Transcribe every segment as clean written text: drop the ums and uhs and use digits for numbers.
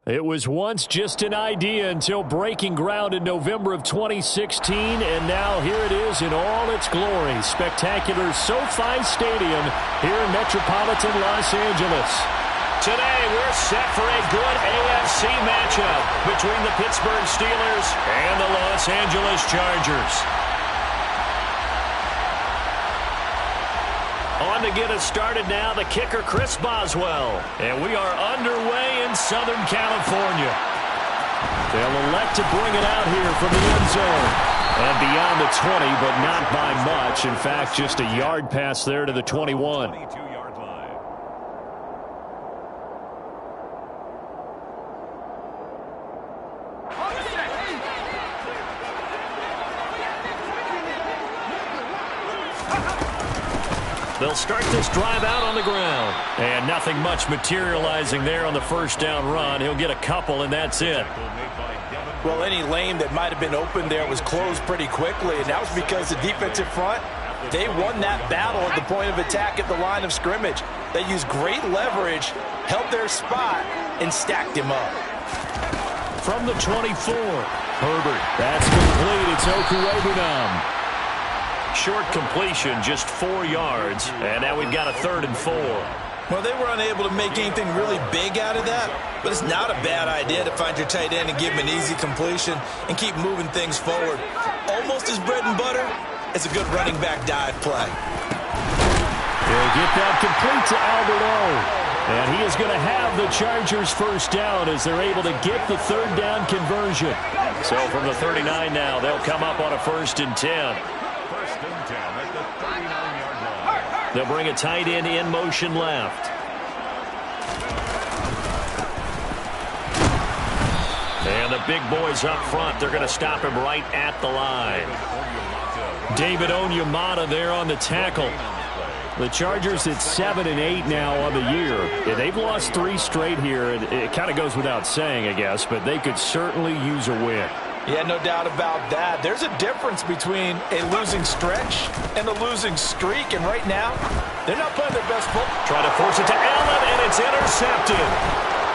It was once just an idea until breaking ground in November of 2016, and now here it is in all its glory. Spectacular SoFi Stadium here in metropolitan Los Angeles. Today, we're set for a good AFC matchup between the Pittsburgh Steelers and the Los Angeles Chargers. On to get us started now, the kicker, Chris Boswell. And we are underway in Southern California. They'll elect to bring it out here from the end zone. And beyond the 20, but not by much. In fact, just a yard pass there to the 21. They'll start this drive out on the ground. And nothing much materializing there on the first down run. He'll get a couple, and that's it. Well, any lane that might have been open there was closed pretty quickly, and that was because the defensive front, they won that battle at the point of attack at the line of scrimmage. They used great leverage, held their spot, and stacked him up. From the 24, Herbert. That's complete. It's Okuwebunam. Short completion, just 4 yards, and now we've got a 3rd and 4. Well, they were unable to make anything really big out of that, but it's not a bad idea to find your tight end and give him an easy completion and keep moving things forward. Almost as bread and butter as a good running back dive play. They'll get that complete to Alberto. And he is going to have the Chargers first down as they're able to get the 3rd down conversion. So from the 39 now, they'll come up on a 1st and 10. They'll bring a tight end in motion left. And the big boys up front, they're going to stop him right at the line. David Onyemata there on the tackle. The Chargers at 7-8 now on the year. Yeah, they've lost 3 straight here. It kind of goes without saying, I guess, but they could certainly use a win. Yeah, no doubt about that. There's a difference between a losing stretch and a losing streak, and right now, they're not playing their best football. Trying to force it to Allen, and it's intercepted.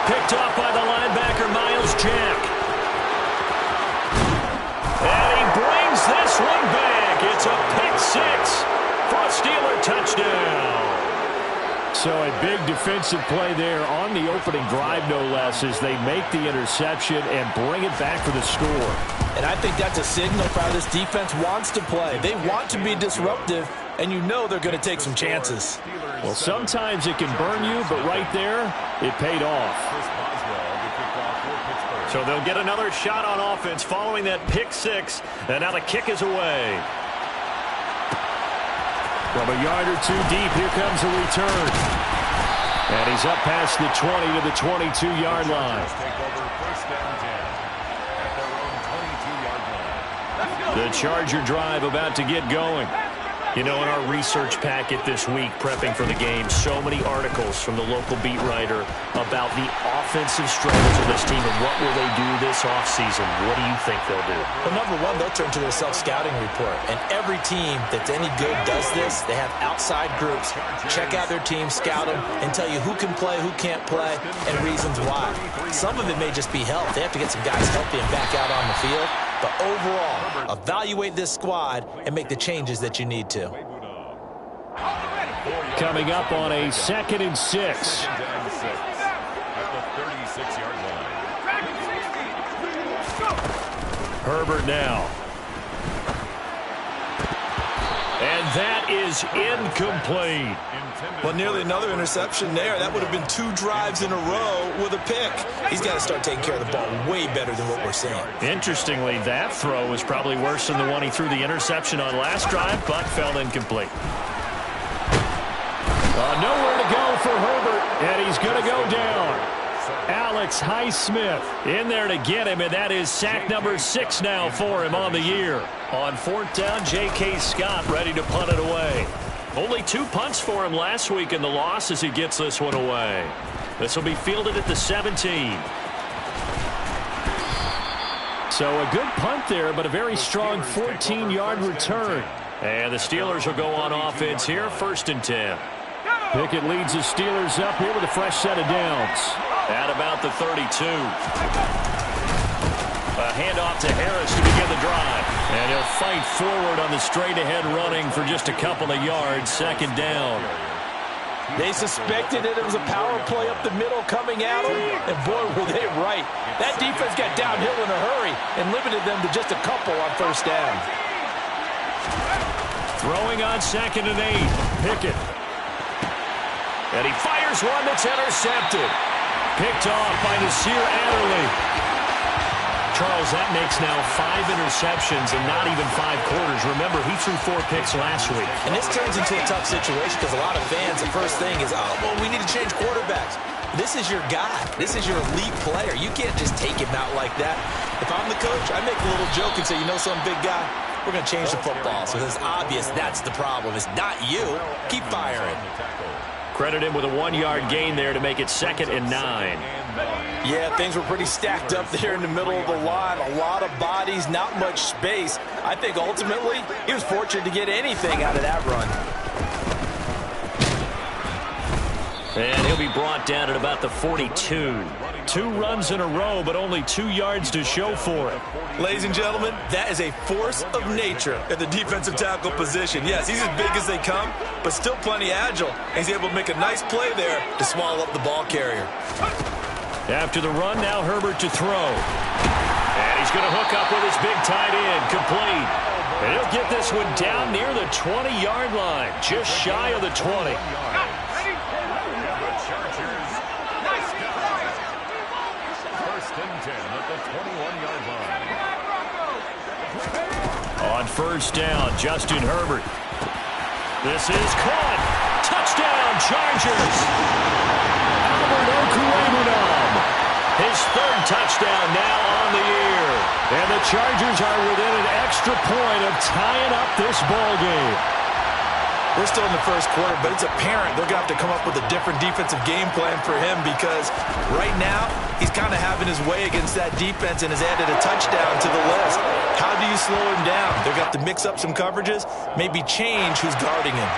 Picked off by the linebacker, Miles Jack. And he brings this one back. It's a pick 6 for a Steeler touchdown. So a big defensive play there on the opening drive, no less, as they make the interception and bring it back for the score. And I think that's a signal for how this defense wants to play. They want to be disruptive, and you know they're going to take some chances. Well, sometimes it can burn you, but right there, it paid off. So they'll get another shot on offense following that pick 6, and now the kick is away. From a yard or 2 deep, here comes a return. And he's up past the 20 to the 22-yard line. The Charger drive about to get going. You know, in our research packet this week, prepping for the game, so many articles from the local beat writer about the offensive struggles of this team and what will they do this offseason. What do you think they'll do? Well, number one, they'll turn to their self-scouting report. And every team that's any good does this. They have outside groups. Check out their team, scout them, and tell you who can play, who can't play, and reasons why. Some of it may just be health. They have to get some guys healthy and back out on the field. But overall, evaluate this squad and make the changes that you need to. Coming up on a 2nd and 6. Herbert now. And that is incomplete. Well, nearly another interception there. That would have been 2 drives in a row with a pick. He's got to start taking care of the ball way better than what we're seeing. Interestingly, that throw was probably worse than the one he threw the interception on last drive, but fell incomplete. Nowhere to go for Herbert, and he's going to go down. Alex Highsmith in there to get him, and that is sack number 6 now for him on the year. On 4th down, J.K. Scott ready to punt it away. Only 2 punts for him last week in the loss as he gets this one away. This will be fielded at the 17. So a good punt there, but a very strong 14-yard return. And the Steelers will go on offense here, 1st and 10. Pickett leads the Steelers up here with a fresh set of downs. At about the 32. A handoff to Harris to begin the drive. And he'll fight forward on the straight-ahead running for just a couple of yards. Second down. They suspected that it was a power play up the middle coming at them, and boy, were they right. That defense got downhill in a hurry and limited them to just a couple on first down. Throwing on 2nd and 8. Pickett. And he fires one that's intercepted. Picked off by Nasir Adderley. Charles, that makes now 5 interceptions and not even 5 quarters. Remember, he threw 4 picks last week. And this turns into a tough situation because a lot of fans, the first thing is, oh, well, we need to change quarterbacks. This is your guy. This is your elite player. You can't just take him out like that. If I'm the coach, I make a little joke and say, you know some big guy? We're going to change the football. So it's obvious that's the problem. It's not you. Keep firing. Credit him with a 1-yard gain there to make it 2nd and 9. Yeah, things were pretty stacked up there in the middle of the line. A lot of bodies, not much space. I think ultimately he was fortunate to get anything out of that run. And he'll be brought down at about the 42. 2 runs in a row, but only 2 yards to show for it. Ladies and gentlemen, that is a force of nature at the defensive tackle position. Yes, he's as big as they come, but still plenty agile. He's able to make a nice play there to swallow up the ball carrier. After the run, now Herbert to throw. And he's going to hook up with his big tight end, complete. And he'll get this one down near the 20-yard line, just shy of the 20. On first down, Justin Herbert. This is caught. Touchdown, Chargers. Albert Okwuegbunam. His 3rd touchdown now on the year. And the Chargers are within an extra point of tying up this ball game. We're still in the first quarter, but it's apparent they're going to have to come up with a different defensive game plan for him because right now he's kind of having his way against that defense and has added a touchdown to the list. How do you slow him down? They're going to have to mix up some coverages, maybe change who's guarding him.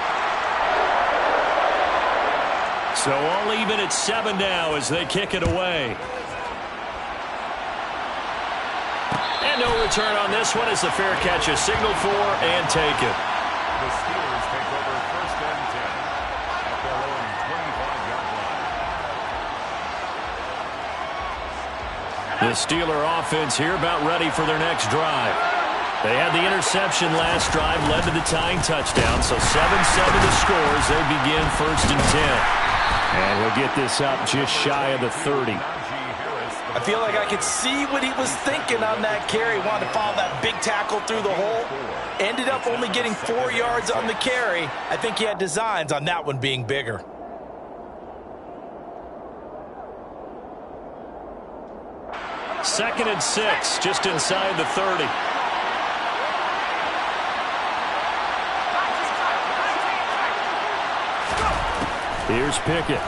So all even at 7 now as they kick it away. And no return on this one as the fair catch is signaled for and taken. The Steelers take over 1st and 10 at their own 25-yard line. The Steeler offense here about ready for their next drive. They had the interception last drive, led to the tying touchdown, so 7-7 the score as they begin 1st and 10. And we'll get this up just shy of the 30. I feel like I could see what he was thinking on that carry. Wanted to follow that big tackle through the hole. Ended up only getting 4 yards on the carry. I think he had designs on that one being bigger. Second and 6, just inside the 30. Here's Pickett.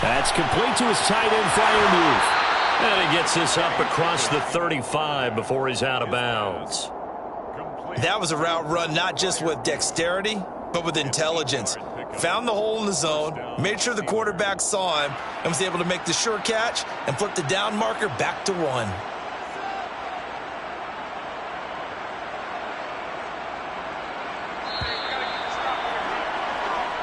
That's complete to his tight end flyer move. And he gets this up across the 35 before he's out of bounds. That was a route run not just with dexterity, but with intelligence. Found the hole in the zone, made sure the quarterback saw him, and was able to make the sure catch and flip the down marker back to 1.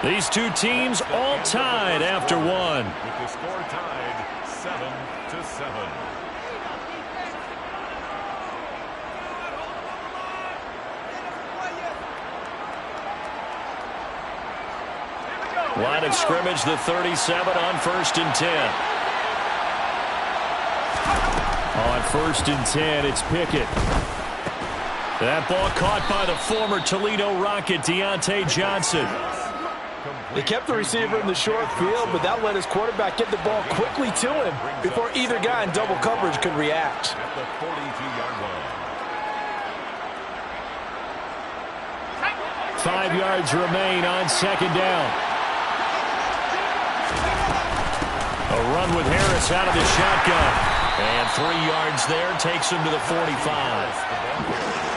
These two teams all tied after 1. With the score tied 7-7. Line of scrimmage, the 37 on 1st and 10. On 1st and 10, it's Pickett. That ball caught by the former Toledo Rocket, Deontay Johnson. They kept the receiver in the short field, but that let his quarterback get the ball quickly to him before either guy in double coverage could react. At the 42-yard line. 5 yards remain on 2nd down. A run with Harris out of the shotgun. And 3 yards there takes him to the 45.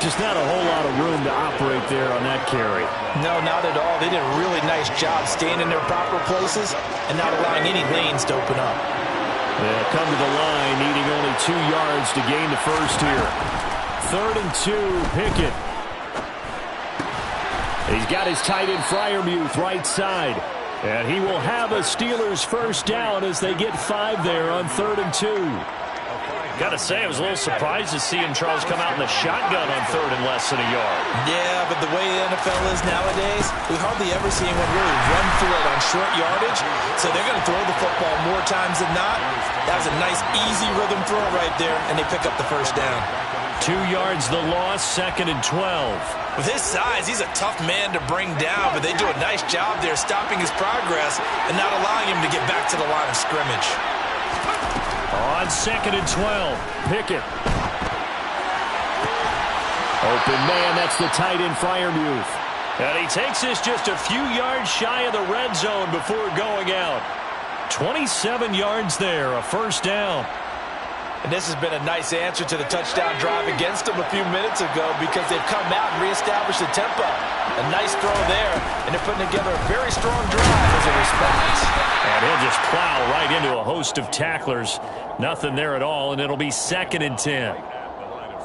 Just not a whole lot of room to operate there on that carry. No, not at all. They did a really nice job staying in their proper places and not allowing any lanes to open up. They'll come to the line, needing only 2 yards to gain the first here. 3rd and 2, Pickett. He's got his tight end Freiermuth right side. And he will have a Steelers first down as they get 5 there on 3rd and 2. Got to say, I was a little surprised to see him, Charles, come out in the shotgun on 3rd and less than a yard. Yeah, but the way the NFL is nowadays, we hardly ever see anyone really run through it on short yardage. So they're going to throw the football more times than not. That was a nice, easy rhythm throw right there, and they pick up the first down. 2 yards the loss, 2nd and 12. With his size, he's a tough man to bring down, but they do a nice job there stopping his progress and not allowing him to get back to the line of scrimmage. On 2nd and 12, Pickett. Open man, that's the tight end Freiermuth. And he takes this just a few yards shy of the red zone before going out. 27 yards there, a first down. And this has been a nice answer to the touchdown drive against them a few minutes ago because they've come out and reestablished the tempo. A nice throw there, and they're putting together a very strong drive as a response. And he'll just plow right into a host of tacklers. Nothing there at all, and it'll be 2nd and 10.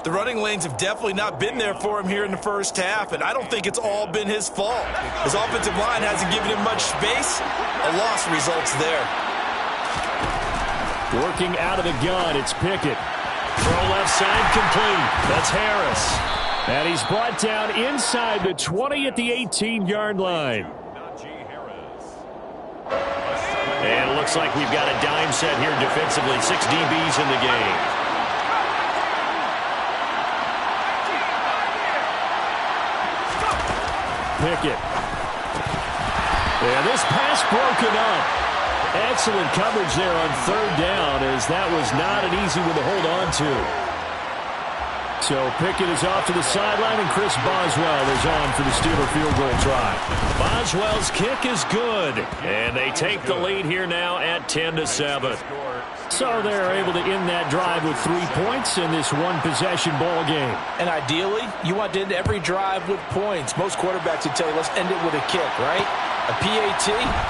The running lanes have definitely not been there for him here in the first half, and I don't think it's all been his fault. His offensive line hasn't given him much space. A loss results there. Working out of the gun, it's Pickett. Throw left side complete. That's Harris. And he's brought down inside the 20 at the 18-yard line. And it looks like we've got a dime set here defensively. 6 DBs in the game. Pickett. And this pass broken up. Excellent coverage there on 3rd down, as that was not an easy one to hold on to. So Pickett is off to the sideline, and Chris Boswell is on for the Steeler field goal try. Boswell's kick is good, and they take the lead here now at 10-7. So they're able to end that drive with 3 points in this one-possession ball game. And ideally, you want to end every drive with points. Most quarterbacks would tell you, let's end it with a kick, right? A PAT,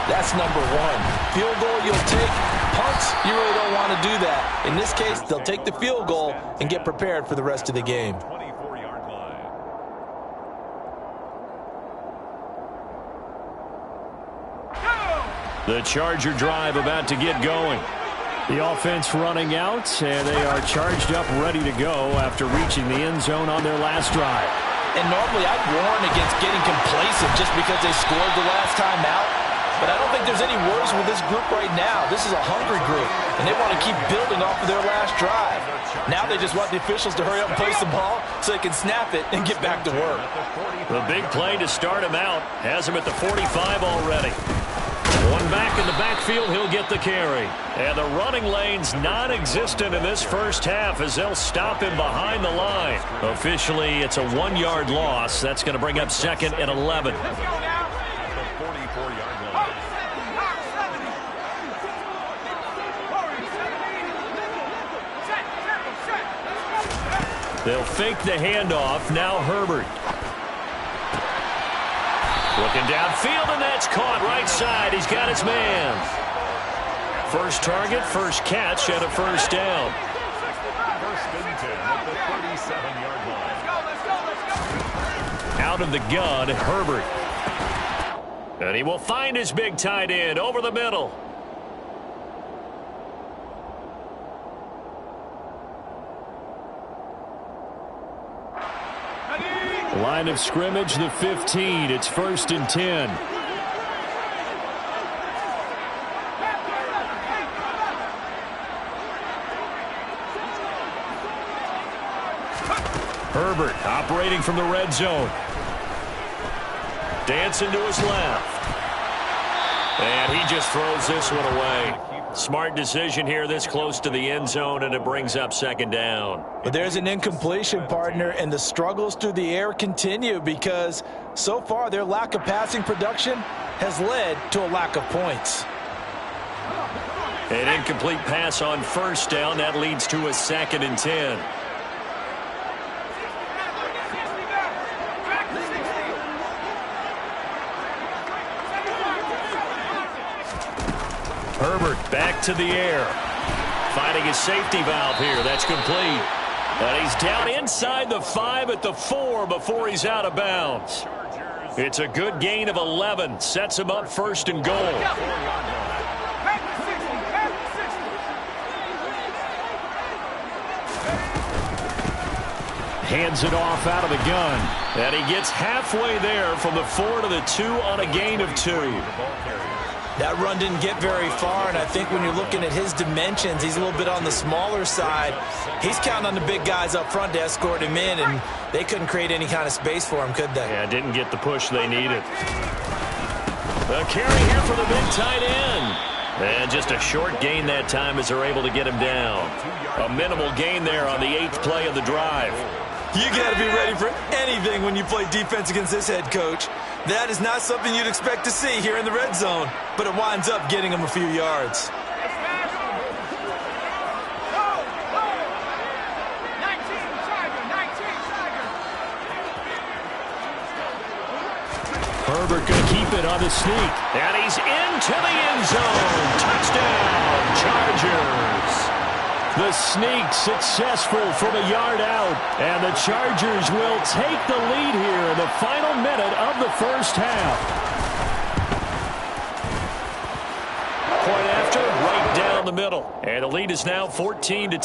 that's number 1. Field goal you'll take. Punts, you really don't want to do that. In this case, they'll take the field goal and get prepared for the rest of the game. The Charger drive about to get going. The offense running out, and they are charged up, ready to go after reaching the end zone on their last drive. And normally I'd warn against getting complacent just because they scored the last time out. But I don't think there's any worries with this group right now. This is a hungry group, and they want to keep building off of their last drive. Now they just want the officials to hurry up and place the ball so they can snap it and get back to work. The big play to start him out has him at the 45 already. One back in the backfield, he'll get the carry. And the running lane's non-existent in this first half as they'll stop him behind the line. Officially, it's a 1-yard loss. That's going to bring up 2nd and 11. They'll fake the handoff. Now Herbert. Looking downfield, and that's caught right side. He's got his man. First target, first catch, and a first down. Out of the gun, Herbert. And he will find his big tight end over the middle. Line of scrimmage, the 15. It's 1st and 10. Herbert operating from the red zone. Dancing to his left. And he just throws this one away. Smart decision here this close to the end zone, and it brings up 2nd down. But there's an incompletion, partner, and the struggles through the air continue because so far their lack of passing production has led to a lack of points. An incomplete pass on first down. That leads to a 2nd and 10. Herbert back to the air. Finding his safety valve here. That's complete. And he's down inside the 5 at the 4 before he's out of bounds. It's a good gain of 11. Sets him up 1st and goal. Hands it off out of the gun. And he gets halfway there from the 4 to the 2 on a gain of 2. That run didn't get very far, and I think when you're looking at his dimensions, he's a little bit on the smaller side. He's counting on the big guys up front to escort him in, and they couldn't create any kind of space for him, could they? Yeah, didn't get the push they needed. The carry here for the big tight end. And just a short gain that time as they're able to get him down. A minimal gain there on the 8th play of the drive. You got to be ready for anything when you play defense against this head coach. That is not something you'd expect to see here in the red zone, but it winds up getting him a few yards. Herbert going to keep it on the sneak. And he's into the end zone. Touchdown, Chargers. The sneak successful from a yard out. And the Chargers will take the lead here in the final minute of the first half. Point after, right down the middle. And the lead is now 14-10.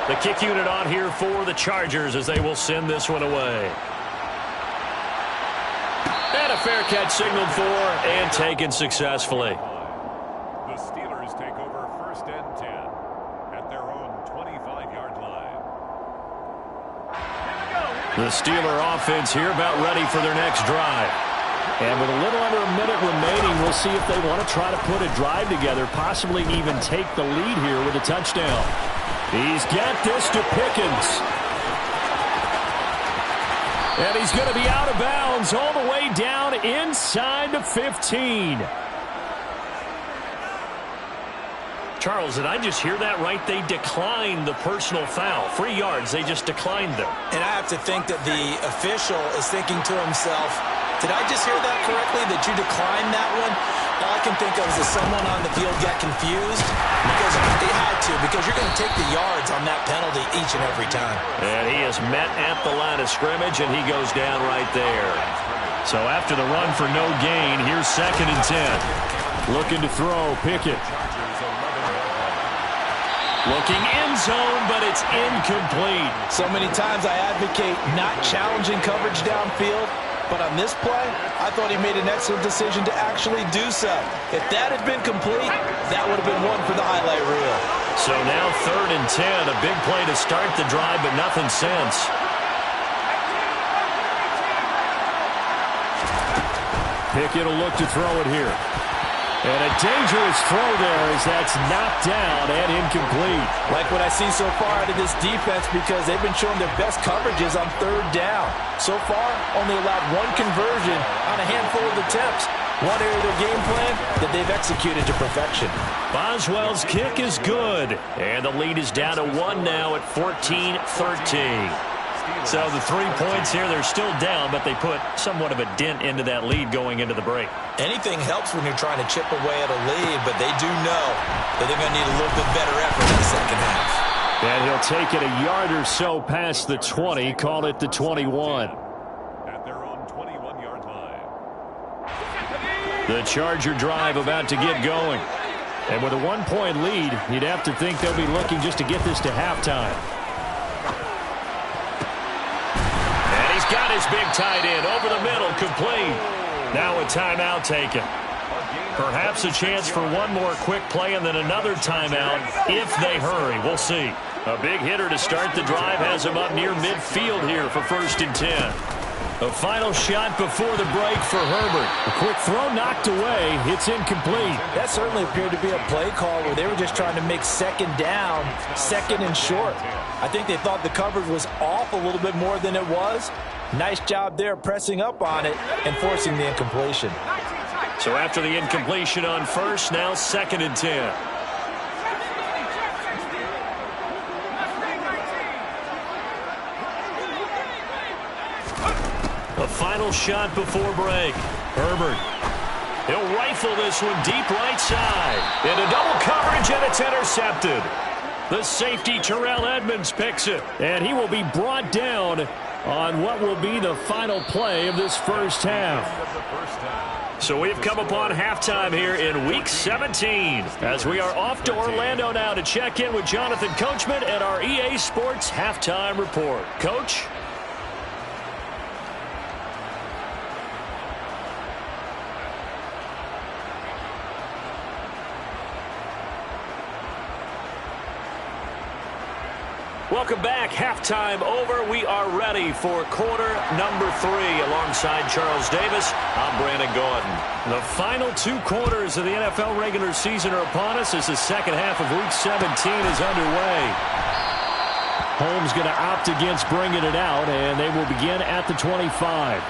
The kick unit on here for the Chargers as they will send this one away. And a fair catch signaled for and taken successfully. The Steelers take over 1st and 10 at their own 25-yard line. The Steeler offense here about ready for their next drive. And with a little under a minute remaining, we'll see if they want to try to put a drive together, possibly even take the lead here with a touchdown. He's got this to Pickens. And he's going to be out of bounds all the way down inside the 15. Charles, did I just hear that right? They declined the personal foul. 3 yards, they just declined them. And I have to think that the official is thinking to himself, did I just hear that correctly, that you declined that one? All I can think of is that someone on the field got confused because they had to, because you're going to take the yards on that penalty each and every time. And he is met at the line of scrimmage, and he goes down right there. So after the run for no gain, here's 2nd and 10. Looking to throw, Pickett. Looking end zone, but it's incomplete. So many times I advocate not challenging coverage downfield, but on this play, I thought he made an excellent decision to actually do so. If that had been complete, that would have been one for the highlight reel. So now 3rd and 10, a big play to start the drive, but nothing since. Pickett will look to throw it here. And a dangerous throw there as that's knocked down and incomplete. Like what I see so far out of this defense, because they've been showing their best coverages on 3rd down. So far, only allowed 1 conversion on a handful of attempts. One area of their game plan that they've executed to perfection. Boswell's kick is good. And the lead is down to 1 now at 14-13. So the 3 points here, they're still down, but they put somewhat of a dent into that lead going into the break. Anything helps when you're trying to chip away at a lead, but they do know that they're going to need a little bit better effort in the second half. And he'll take it a yard or so past the 20, call it the 21. At their own 21-yard line. The Charger drive about to get going. And with a 1-point lead, you'd have to think they'll be looking just to get this to halftime. Got his big tight end over the middle, complete. Now a timeout taken. Perhaps a chance for one more quick play and then another timeout if they hurry. We'll see. A big hitter to start the drive has him up near midfield here for 1st and 10. A final shot before the break for Herbert. A quick throw knocked away. It's incomplete. That certainly appeared to be a play call where they were just trying to make 2nd down, 2nd and short. I think they thought the coverage was off a little bit more than it was. Nice job there pressing up on it and forcing the incompletion. So after the incompletion on first, now 2nd and 10. The final shot before break. Herbert. He'll rifle this one deep right side. Into double coverage, and it's intercepted. The safety, Terrell Edmonds, picks it. And he will be brought down on what will be the final play of this first half. So we've come upon halftime here in Week 17 as we are off to Orlando now to check in with Jonathan Coachman and our EA Sports Halftime Report. Coach? Welcome back. Halftime over. We are ready for quarter number 3. Alongside Charles Davis, I'm Brandon Gaudin. The final 2 quarters of the NFL regular season are upon us as the second half of Week 17 is underway. Holmes going to opt against bringing it out, and they will begin at the 25.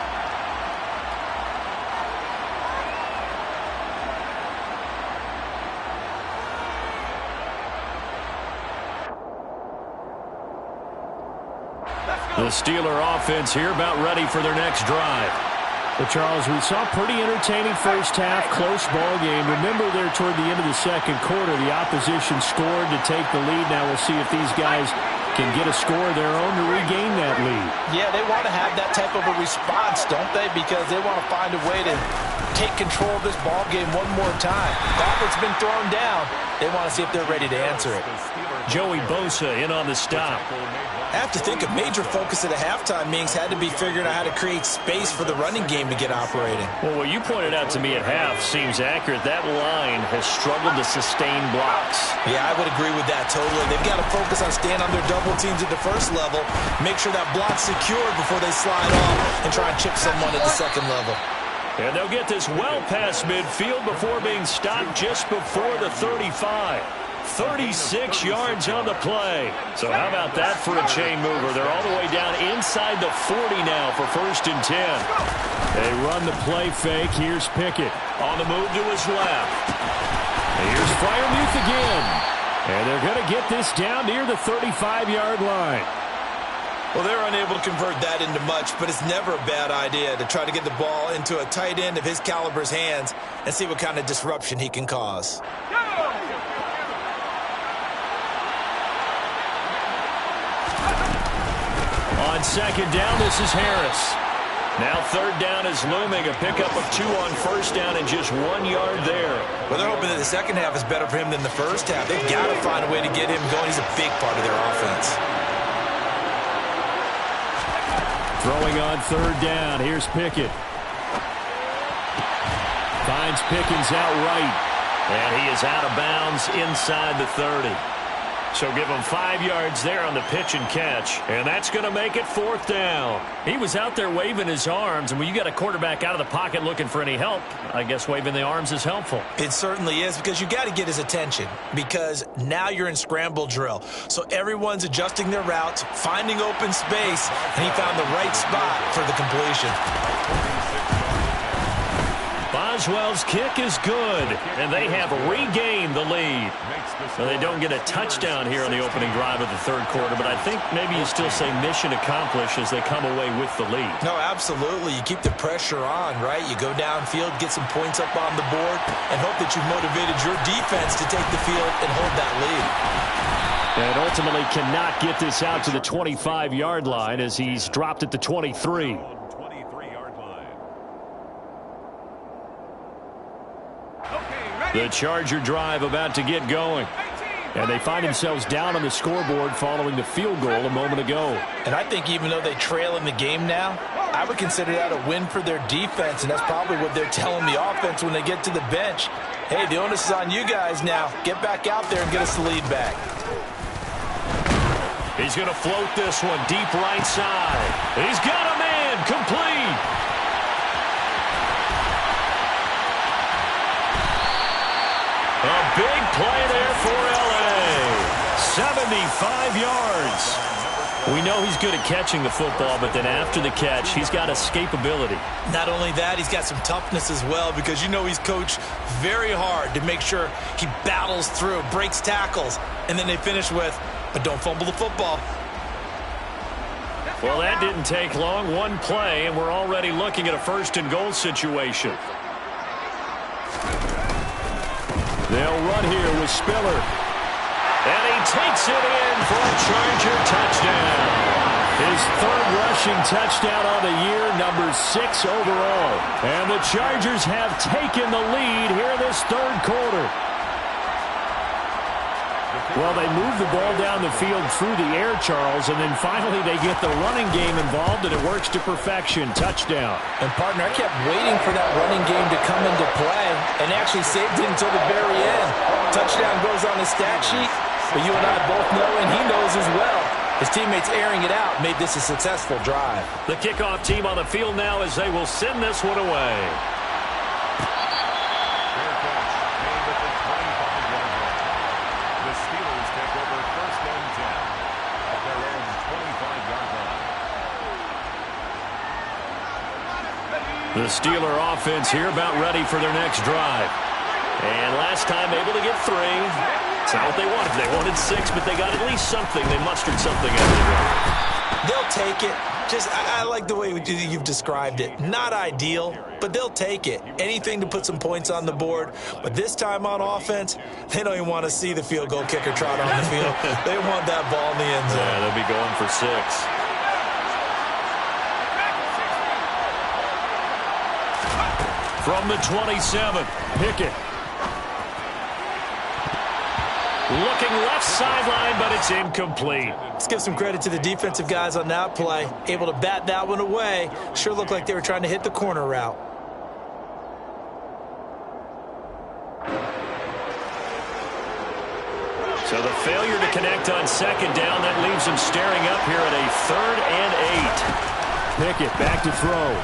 The Steeler offense here about ready for their next drive. Well, Charles, we saw pretty entertaining first half, close ball game. Remember there toward the end of the second quarter, the opposition scored to take the lead. Now we'll see if these guys can get a score of their own to regain that lead. Yeah, they want to have that type of a response, don't they? Because they want to find a way to take control of this ball game one more time. Gauntlet's been thrown down. They want to see if they're ready to answer it. Joey Bosa in on the stop. I have to think a major focus at the halftime meetings had to be figuring out how to create space for the running game to get operating. Well, what you pointed out to me at half seems accurate. That line has struggled to sustain blocks. Yeah, I would agree with that totally. They've got to focus on staying on their double teams at the first level, make sure that block's secured before they slide off and try and chip someone at the second level. And they'll get this well past midfield before being stopped just before the 35. 36 yards on the play. So how about that for a chain mover? They're all the way down inside the 40 now for 1st and 10. They run the play fake. Here's Pickett on the move to his left. Here's Freiermuth again. And they're going to get this down near the 35-yard line. Well, they're unable to convert that into much, but it's never a bad idea to try to get the ball into a tight end of his caliber's hands and see what kind of disruption he can cause. On 2nd down, this is Harris. Now 3rd down is looming. A pickup of 2 on 1st down and just 1 yard there. Well, they're hoping that the second half is better for him than the first half. They've got to find a way to get him going. He's a big part of their offense. Throwing on 3rd down. Here's Pickett. Finds Pickens out right. And he is out of bounds inside the 30. So give him 5 yards there on the pitch and catch. And that's going to make it 4th down. He was out there waving his arms. And when you got a quarterback out of the pocket looking for any help, I guess waving the arms is helpful. It certainly is, because you got to get his attention, because now you're in scramble drill. So everyone's adjusting their routes, finding open space, and he found the right spot for the completion. Boswell's kick is good, and they have regained the lead. So they don't get a touchdown here on the opening drive of the 3rd quarter, but I think maybe you still say mission accomplished as they come away with the lead. No, absolutely. You keep the pressure on, right? You go downfield, get some points up on the board, and hope that you've motivated your defense to take the field and hold that lead. And ultimately cannot get this out to the 25-yard line as he's dropped at the 23. The Charger drive about to get going. And they find themselves down on the scoreboard following the field goal a moment ago. And I think even though they trail in the game now, I would consider that a win for their defense, and that's probably what they're telling the offense when they get to the bench. Hey, the onus is on you guys now. Get back out there and get us the lead back. He's going to float this one deep right side. He's got a man complete. A big play there for L.A. 75 yards. We know he's good at catching the football, but then after the catch, he's got escapability. Not only that, he's got some toughness as well, because you know he's coached very hard to make sure he battles through, breaks tackles, and then they finish with, but don't fumble the football. Well, that didn't take long. One play, and we're already looking at a first-and-goal situation. They'll run here with Spiller. And he takes it in for a Charger touchdown. His third rushing touchdown on the year, number 6 overall. And the Chargers have taken the lead here in this third quarter. Well, they move the ball down the field through the air, Charles, and then finally they get the running game involved, and it works to perfection. Touchdown. And, partner, I kept waiting for that running game to come into play and actually saved it until the very end. Touchdown goes on the stat sheet, but you and I both know, and he knows as well, his teammates airing it out made this a successful drive. The kickoff team on the field now as they will send this one away. The Steeler offense here about ready for their next drive. And last time able to get 3. It's not what they wanted. They wanted 6, but they got at least something. They mustered something out of it. They'll take it. I like the way you've described it. Not ideal, but they'll take it. Anything to put some points on the board. But this time on offense, they don't even want to see the field goal kicker trot on the field. They want that ball in the end zone. Yeah, they'll be going for 6. From the 27, Pickett. Looking left sideline, but it's incomplete. Let's give some credit to the defensive guys on that play. Able to bat that one away. Sure looked like they were trying to hit the corner route. So the failure to connect on second down, that leaves them staring up here at a 3rd and 8. Pickett back to throw.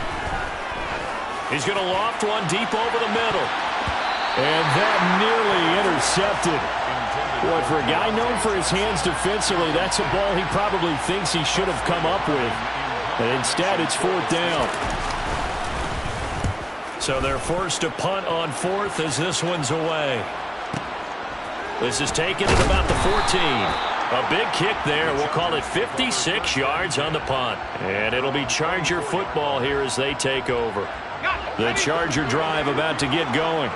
He's going to loft one deep over the middle. And that nearly intercepted. Boy, for a guy known for his hands defensively, that's a ball he probably thinks he should have come up with. And instead, it's 4th down. So they're forced to punt on 4th as this one's away. This is taken at about the 14. A big kick there. We'll call it 56 yards on the punt. And it'll be Charger football here as they take over. The Charger drive about to get going.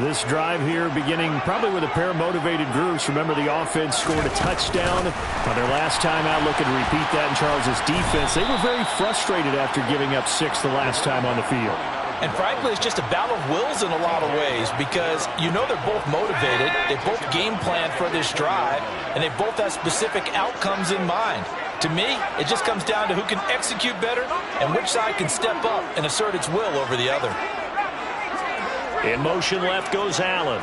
This drive here beginning probably with a pair of motivated groups. Remember, the offense scored a touchdown on their last time out. Looking to repeat that in Charles's defense. They were very frustrated after giving up 6 the last time on the field. And frankly, it's just a battle of wills in a lot of ways, because you know they're both motivated. They both game plan for this drive, and they both have specific outcomes in mind. To me, it just comes down to who can execute better and which side can step up and assert its will over the other. In motion left goes Allen.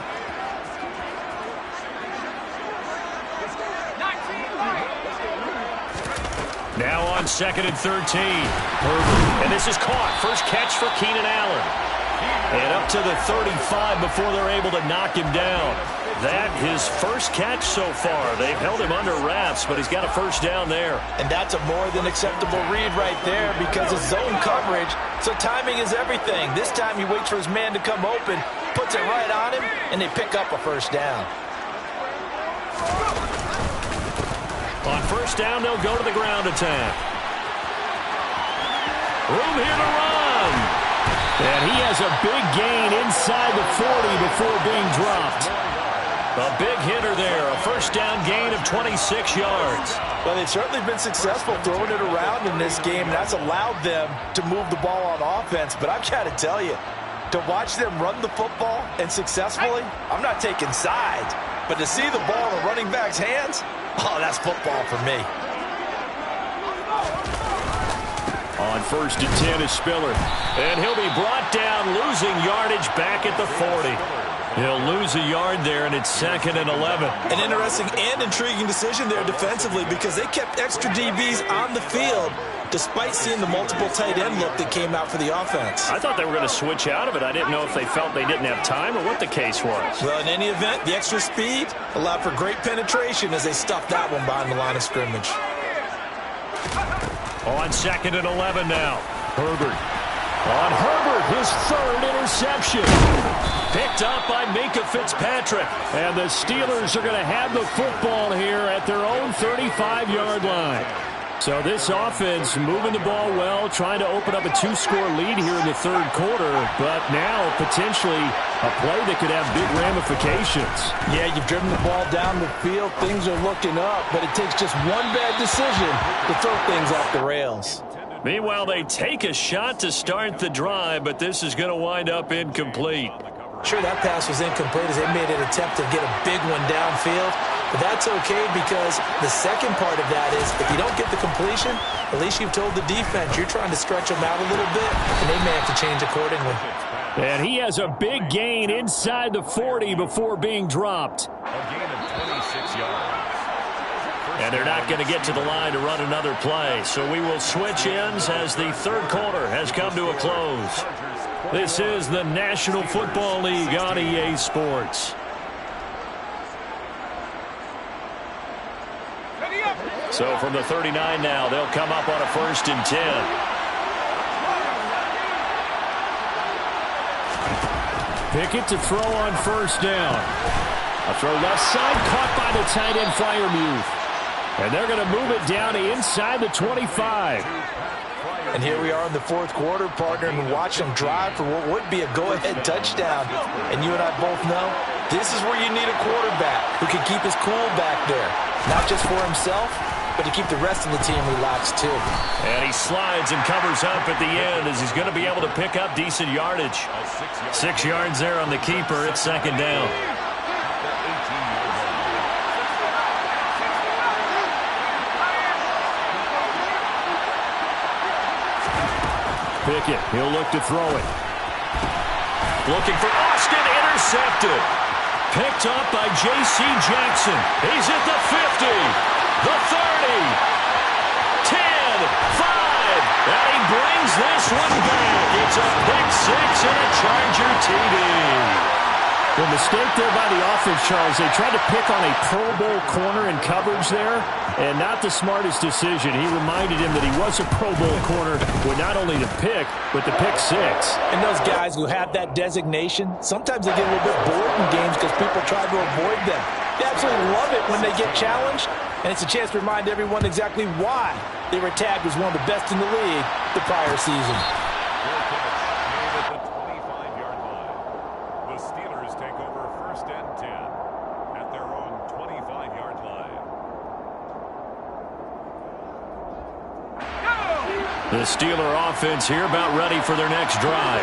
Now on 2nd and 13. Herbert. And this is caught. First catch for Keenan Allen. And up to the 35 before they're able to knock him down. That his first catch so far. They've held him under wraps, but he's got a first down there. And that's a more than acceptable read right there, because it's zone coverage, so timing is everything. This time he waits for his man to come open, puts it right on him, and they pick up a first down. On first down, they'll go to the ground attack. Room here to run. And he has a big gain inside the 40 before being dropped. A big hitter there, a first down gain of 26 yards. Well, they've certainly been successful throwing it around in this game, and that's allowed them to move the ball on offense. But I've got to tell you, to watch them run the football and successfully, I'm not taking sides, but to see the ball in the running back's hands, oh, that's football for me. On 1st and 10 is Spiller. And he'll be brought down, losing yardage back at the 40. He'll lose a yard there, and it's 2nd and 11. An interesting and intriguing decision there defensively, because they kept extra DBs on the field despite seeing the multiple tight end look that came out for the offense. I thought they were going to switch out of it. I didn't know if they felt they didn't have time or what the case was. Well, in any event, the extra speed allowed for great penetration as they stuffed that one behind the line of scrimmage. On 2nd and 11 now. Herbert. On Herbert, his 3rd interception. Picked up by Minkah Fitzpatrick. And the Steelers are going to have the football here at their own 35-yard line. So this offense moving the ball well, trying to open up a 2-score lead here in the 3rd quarter, but now potentially a play that could have big ramifications. Yeah, you've driven the ball down the field. Things are looking up, but it takes just one bad decision to throw things off the rails. Meanwhile, they take a shot to start the drive, but this is going to wind up incomplete. Sure, that pass was incomplete as they made an attempt to get a big one downfield. But that's okay because the second part of that is if you don't get the completion, at least you've told the defense you're trying to stretch them out a little bit, and they may have to change accordingly. And he has a big gain inside the 40 before being dropped. A gain of 26 yards. And they're not going to get to the line to run another play. So we will switch ends as the 3rd quarter has come to a close. This is the National Football League on EA Sports. So from the 39 now, they'll come up on a 1st and 10. Pickett to throw on 1st down. A throw left side, caught by the tight end Freiermuth. And they're going to move it down to inside the 25. And here we are in the 4th quarter, partner, and watch them drive for what would be a go-ahead touchdown. And you and I both know this is where you need a quarterback who can keep his cool back there. Not just for himself, but to keep the rest of the team relaxed too. And he slides and covers up at the end as he's going to be able to pick up decent yardage. 6 yards there on the keeper. It's 2nd down. Pickett, he'll look to throw it. Looking for Austin, intercepted. Picked up by J.C. Jackson. He's at the 50, the 30, 10, 5, and he brings this one back. It's a pick 6 and a Charger TD. The mistake there by the offense, Charles, they tried to pick on a Pro Bowl corner in coverage there, and not the smartest decision. He reminded him that he was a Pro Bowl corner with not only the pick, but the pick 6. And those guys who have that designation, sometimes they get a little bit bored in games because people try to avoid them. They absolutely love it when they get challenged, and it's a chance to remind everyone exactly why they were tagged as one of the best in the league the prior season. The Steeler offense here about ready for their next drive.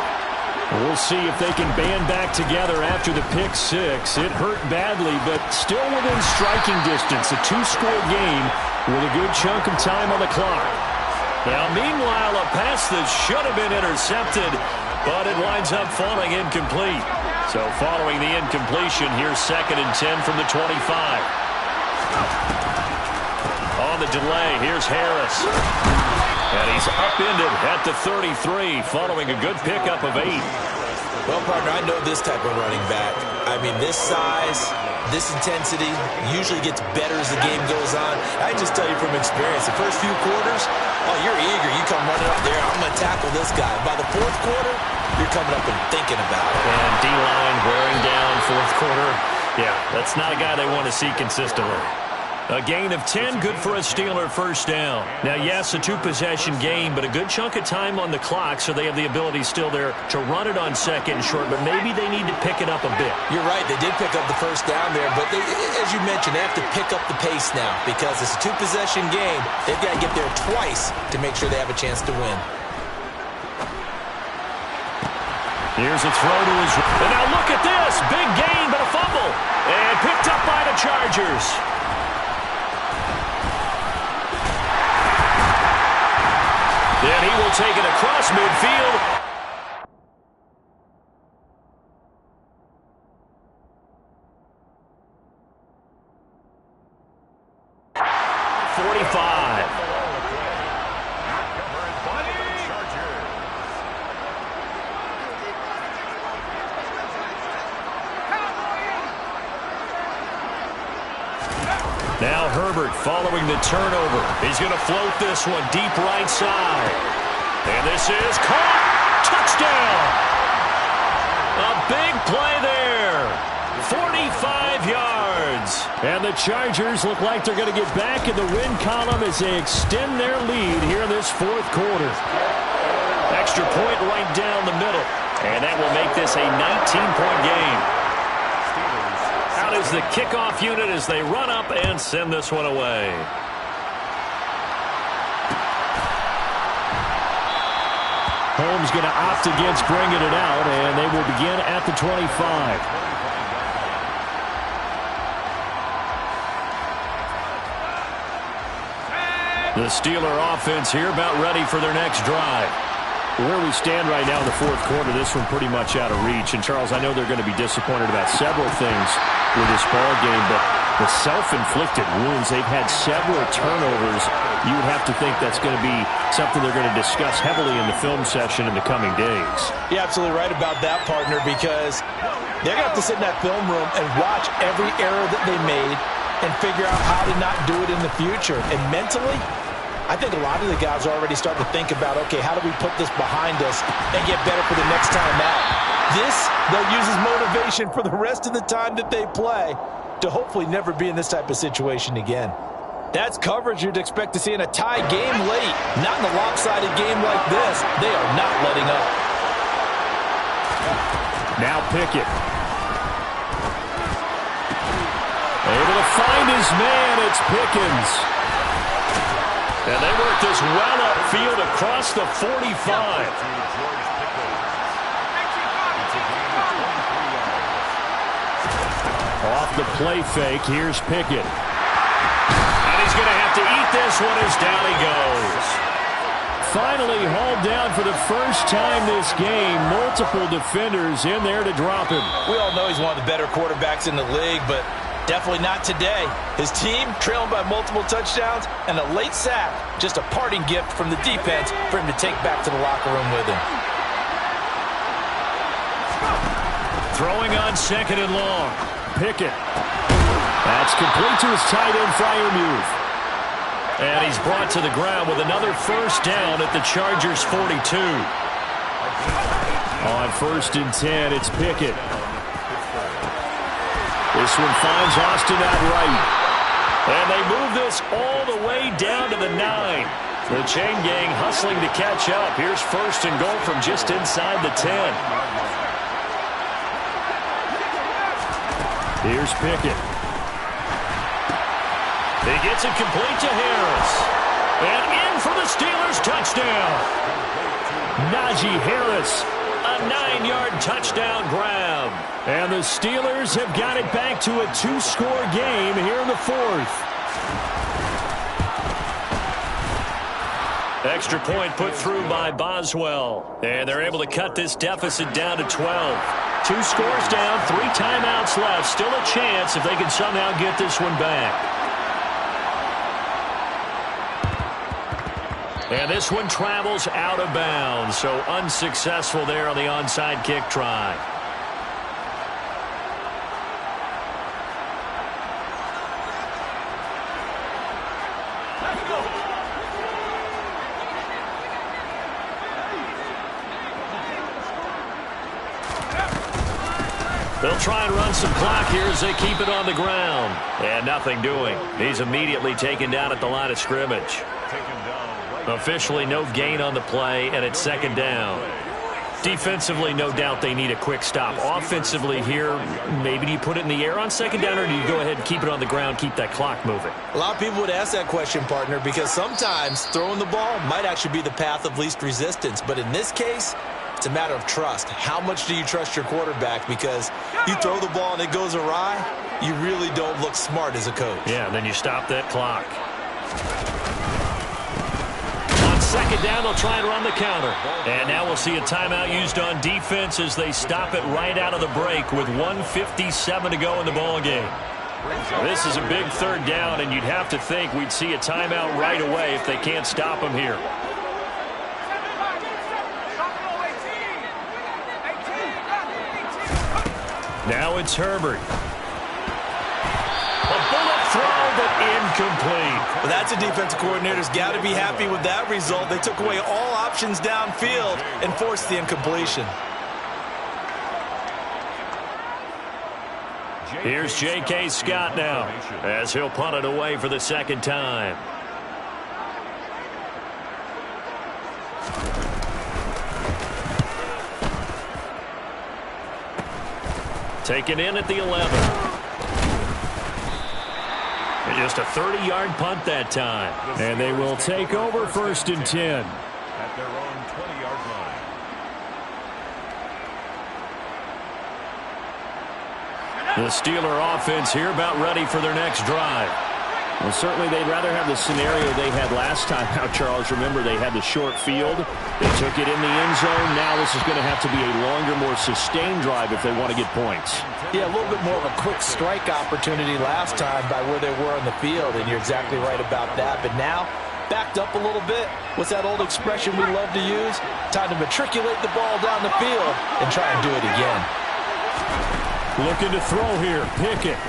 We'll see if they can band back together after the pick 6. It hurt badly, but still within striking distance. A 2-score game with a good chunk of time on the clock. Now, meanwhile, a pass that should have been intercepted, but it winds up falling incomplete. So following the incompletion, here's 2nd and 10 from the 25. On the delay, here's Harris. And he's upended at the 33 following a good pickup of 8. Well, partner, I know this type of running back. I mean, this size, this intensity usually gets better as the game goes on. I just tell you from experience, the first few quarters, oh, you're eager. You come running up there, I'm going to tackle this guy. By the 4th quarter, you're coming up and thinking about it. And D-line wearing down 4th quarter. Yeah, that's not a guy they want to see consistently. A gain of 10, good for a Steeler 1st down. Now, yes, a 2-possession game, but a good chunk of time on the clock, so they have the ability still there to run it on 2nd and short, but maybe they need to pick it up a bit. You're right, they did pick up the 1st down there, but as you mentioned, they have to pick up the pace now because it's a 2-possession game. They've got to get there twice to make sure they have a chance to win. Here's a throw to his... And now look at this! Big gain, but a fumble. And picked up by the Chargers. Then he will take it across midfield. 45. Now Herbert following the turnover. He's going to float this one deep right side. And this is caught. Touchdown. A big play there. 45 yards. And the Chargers look like they're going to get back in the win column as they extend their lead here in this fourth quarter. Extra point right down the middle. And that will make this a 19-point game. Out is the kickoff unit as they run up and send this one away. Holmes going to opt against bringing it out, and they will begin at the 25. The Steeler offense here about ready for their next drive. Where we stand right now in the fourth quarter, this one pretty much out of reach. And, Charles, I know they're going to be disappointed about several things with this ball game, but the self-inflicted wounds, they've had several turnovers. You would have to think that's going to be something they're going to discuss heavily in the film session in the coming days. You're absolutely right about that, partner, because they're going to have to sit in that film room and watch every error that they made and figure out how to not do it in the future. And mentally, I think a lot of the guys are already starting to think about, okay, how do we put this behind us and get better for the next time out? This, they'll use as motivation for the rest of the time that they play to hopefully never be in this type of situation again. That's coverage you'd expect to see in a tie game late. Not in a lopsided game like this. They are not letting up. Now Pickett. Able to find his man. It's Pickens. And they work this well upfield across the 45. Off the play fake, here's Pickett. And he's going to have to eat this one as down he goes. Finally hauled down for the first time this game. Multiple defenders in there to drop him. We all know he's one of the better quarterbacks in the league, but definitely not today. His team trailing by multiple touchdowns and a late sack. Just a parting gift from the defense for him to take back to the locker room with him. Throwing on second and long. Pickett. That's complete to his tight end, Freiermuth. And he's brought to the ground with another first down at the Chargers' 42. On 1st and 10, it's Pickett. This one finds Austin out right. And they move this all the way down to the 9. The chain gang hustling to catch up. Here's 1st and goal from just inside the 10. Here's Pickett. He gets it complete to Harris. And in for the Steelers touchdown. Najee Harris. A 9-yard touchdown grab. And the Steelers have got it back to a 2-score game here in the fourth. Extra point put through by Boswell. And they're able to cut this deficit down to 12. 2 scores down, 3 timeouts left. Still a chance if they can somehow get this one back. And this one travels out of bounds, so unsuccessful there on the onside kick try. They'll try and run some clock here as they keep it on the ground. And nothing doing. He's immediately taken down at the line of scrimmage. Officially no gain on the play, and it's second down. Defensively, no doubt they need a quick stop. Offensively here, maybe do you put it in the air on second down, or do you go ahead and keep it on the ground, keep that clock moving? A lot of people would ask that question, partner, because sometimes throwing the ball might actually be the path of least resistance. But in this case, it's a matter of trust. How much do you trust your quarterback? Because you throw the ball and it goes awry, you really don't look smart as a coach. Yeah, and then you stop that clock. Second down, they'll try and run the counter. And now we'll see a timeout used on defense as they stop it right out of the break with 1:57 to go in the ball game. This is a big third down, and you'd have to think we'd see a timeout right away if they can't stop them here. Now it's Herbert. A bullet throw, but incomplete. Well, that's a defensive coordinator's got to be happy with that result. They took away all options downfield and forced the incompletion. Here's J.K. Scott now as he'll punt it away for the second time. Taken in at the 11. And just a 30-yard punt that time. And they will take over 1st and 10. At their own 20-yard line. The Steeler offense here about ready for their next drive. Well, certainly they'd rather have the scenario they had last time out, Charles. Remember, they had the short field. They took it in the end zone. Now this is going to have to be a longer, more sustained drive if they want to get points. Yeah, a little bit more of a quick strike opportunity last time by where they were on the field, and you're exactly right about that. But now, backed up a little bit. What's that old expression we love to use? Time to matriculate the ball down the field and try and do it again. Looking to throw here. Pickett.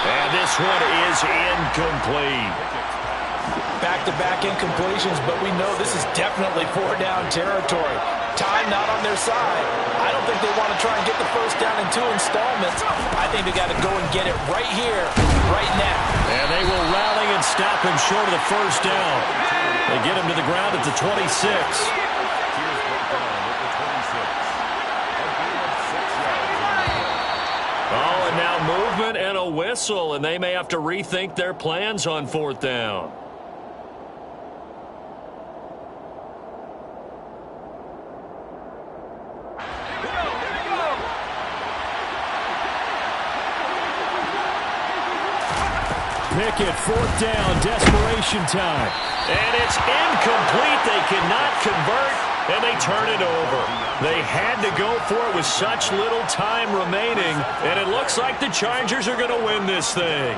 And this one is incomplete. Back-to-back incompletions, but we know this is definitely 4-down territory. Time not on their side. I don't think they want to try and get the first down in 2 installments. I think they got to go and get it right here, right now. And they will rally and stop him short of the first down. They get him to the ground at the 26. Oh, and now movement and a whistle, and they may have to rethink their plans on 4th down. Pickett, 4th down, desperation time. And it's incomplete. They cannot convert, and they turn it over. They had to go for it with such little time remaining, and it looks like the Chargers are going to win this thing.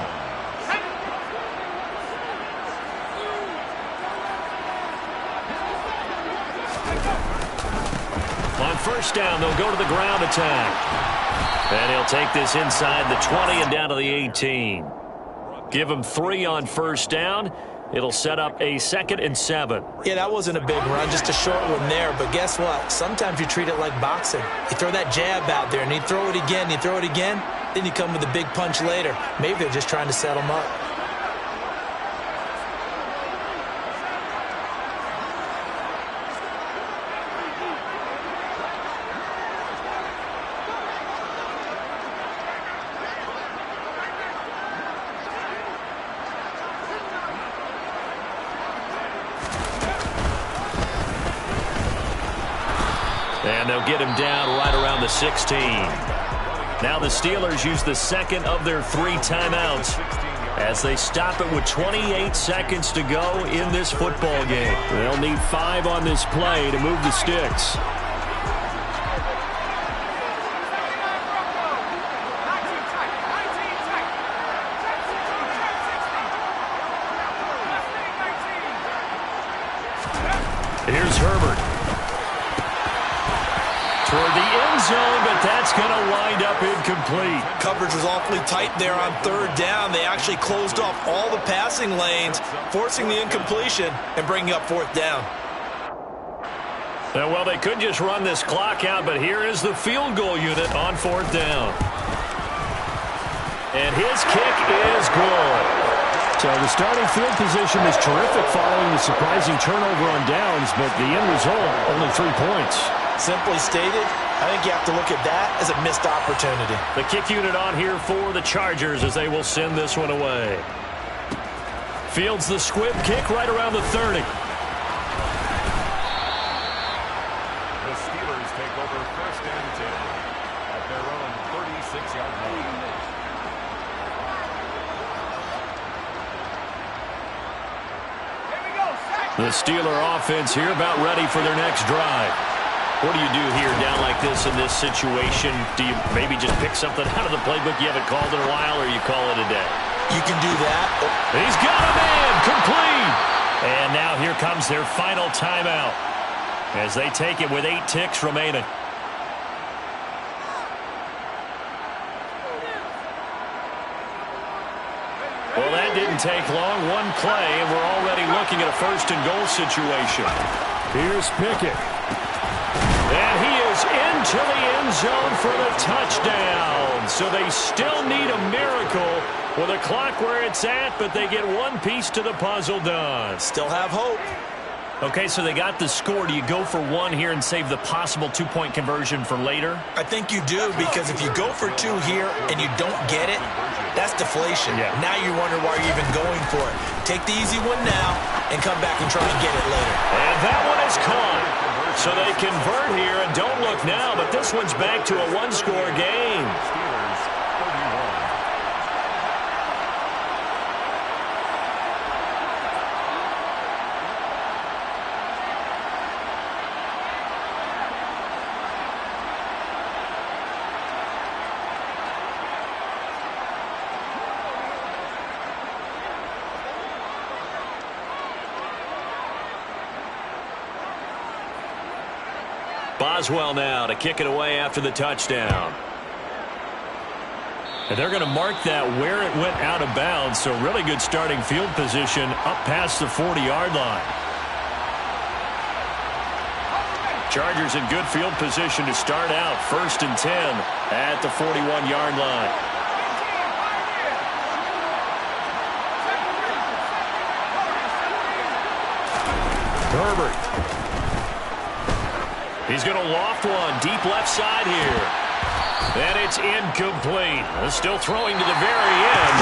On 1st down, they'll go to the ground attack. And he'll take this inside the 20 and down to the 18. Give him 3 on 1st down. It'll set up a 2nd and 7. Yeah, that wasn't a big run, just a short one there. But guess what? Sometimes you treat it like boxing. You throw that jab out there, and you throw it again, you throw it again, then you come with a big punch later. Maybe they're just trying to set them up. And they'll get him down right around the 16. Now the Steelers use the 2nd of their 3 timeouts as they stop it with 28 seconds to go in this football game. They'll need 5 on this play to move the sticks. Here's Herbert. Toward the end zone, but that's going to wind up incomplete. Coverage was awfully tight there on 3rd down. They actually closed off all the passing lanes, forcing the incompletion and bringing up 4th down. Well, they could just run this clock out, but here is the field goal unit on 4th down. And his kick is good. So the starting field position is terrific following the surprising turnover on downs, but the end result, only 3 points. Simply stated, I think you have to look at that as a missed opportunity. The kick unit on here for the Chargers as they will send this one away. Fields the squib kick right around the 30. The Steelers take over 1st and 10 at their own 36-yard line. The Steeler offense here about ready for their next drive. What do you do here down like this in this situation? Do you maybe just pick something out of the playbook you haven't called in a while, or you call it a day? You can do that. He's got him in, complete. And now here comes their final timeout as they take it with 8 ticks remaining. didn't take long. One play, and we're already looking at a first-and-goal situation. Here's Pickett. And he is into the end zone for the touchdown. So they still need a miracle with a clock where it's at, but they get one piece to the puzzle done. Still have hope. Okay, so they got the score. Do you go for one here and save the possible two-point conversion for later? I think you do, because if you go for two here and you don't get it, that's deflation. Yeah. Now you wonder why you're even going for it. Take the easy one now and come back and try and get it later. And that one is caught. So they convert here, and don't look now, but this one's back to a one-score game. Steelers 31. Boswell now to kick it away after the touchdown. And they're going to mark that where it went out of bounds, so really good starting field position up past the 40-yard line. Chargers in good field position to start out. 1st and 10 at the 41-yard line. Herbert. He's going to loft one deep left side here. And it's incomplete. Still throwing to the very end.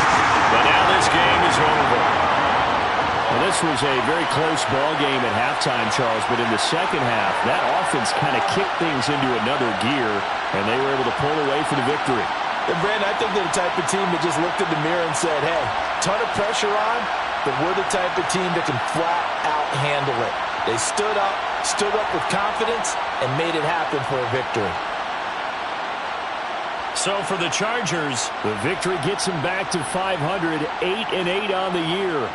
But now this game is over. Well, this was a very close ball game at halftime, Charles, but in the second half, that offense kind of kicked things into another gear, and they were able to pull away for the victory. And Brandon, I think they're the type of team that just looked in the mirror and said, hey, ton of pressure on, but we're the type of team that can flat out handle it. They stood up with confidence, and made it happen for a victory. So for the Chargers, the victory gets them back to 500, 8-8 on the year.